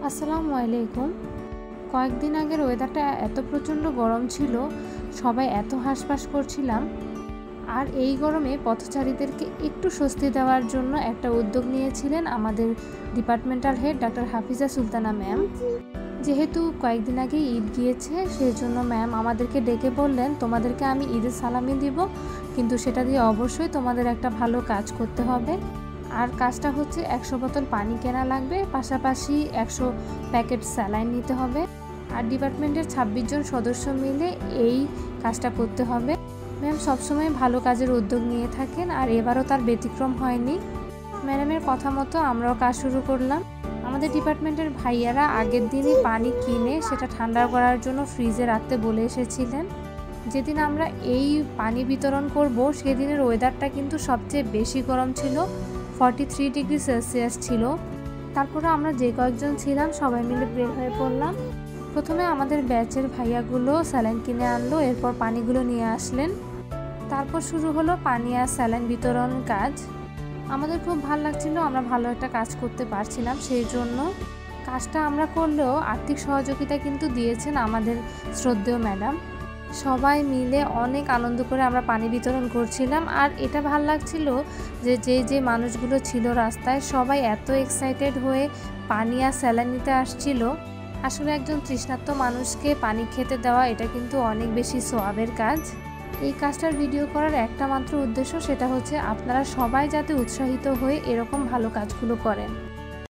আসসালামু আলাইকুম। কয়েকদিন আগের ওয়েদারটা এত প্রচণ্ড গরম ছিল, সবাই এত হাঁসফাঁস করছিলাম। আর এই গরমে পথচারীদেরকে একটু স্বস্তি দেওয়ার জন্য একটা উদ্যোগ নিয়েছিলেন আমাদের departmental head doctor Hafiza Sultana ma'am. যেহেতু কয়েকদিন আগে ঈদ গিয়েছে, সেই জন্য ম্যাম আমাদেরকে ডেকে বললেন, তোমাদেরকে আমি ঈদের সালামি দিব, কিন্তু সেটা দিয়ে অবশ্যই তোমাদের একটা ভালো কাজ করতে হবে। আর কাজটা হচ্ছে 100 বোতল পানি কেনা লাগবে, পাশাপাশি 100 প্যাকেট স্যালাইন নিতে হবে। আর ডিপার্টমেন্টের 26 জন সদস্য মিলে এই কাজটা করতে হবে। ম্যাম সবসময় ভালো কাজের উদ্যোগ নিয়ে থাকেন, আর এবারও তার ব্যতিক্রম হয়নি। ম্যাডামের কথা মতো আমরাও কাজ শুরু করলাম। আমাদের ডিপার্টমেন্টের ভাইয়ারা আগের দিনই পানি কিনে সেটা ঠান্ডা করার জন্য ফ্রিজে রাখতে বলে এসেছিলেন। যেদিন আমরা এই পানি বিতরণ করব, সেদিনের ওয়েদারটা কিন্তু সবচেয়ে বেশি গরম ছিল, 43 ডিগ্রি সেলসিয়াস ছিল। তারপরে আমরা যে কয়েকজন ছিলাম সবাই মিলে বের হয়ে পড়লাম। প্রথমে আমাদের ব্যাচের ভাইয়াগুলো স্যালাইন কিনে আনলো, এরপর পানিগুলো নিয়ে আসলেন। তারপর শুরু হলো পানি আর স্যালাইন বিতরণ কাজ। আমাদের খুব ভালো লাগছিল, আমরা ভালো একটা কাজ করতে পারছিলাম। সেই জন্য কাজটা আমরা করলেও আর্থিক সহযোগিতা কিন্তু দিয়েছেন আমাদের শ্রদ্ধেয় ম্যাডাম। সবাই মিলে অনেক আনন্দ করে আমরা পানি বিতরণ করছিলাম। আর এটা ভাল লাগছিল যে মানুষগুলো ছিল রাস্তায়, সবাই এত এক্সাইটেড হয়ে পানি আর স্যালাইন নিতে আসছিল। আসলে একজন তৃষ্ণার্ত মানুষকে পানি খেতে দেওয়া এটা কিন্তু অনেক বেশি সওয়াবের কাজ। এই কাজটার ভিডিও করার একটা মাত্র উদ্দেশ্য, সেটা হচ্ছে আপনারা সবাই যাতে উৎসাহিত হয়ে এরকম ভালো কাজগুলো করেন।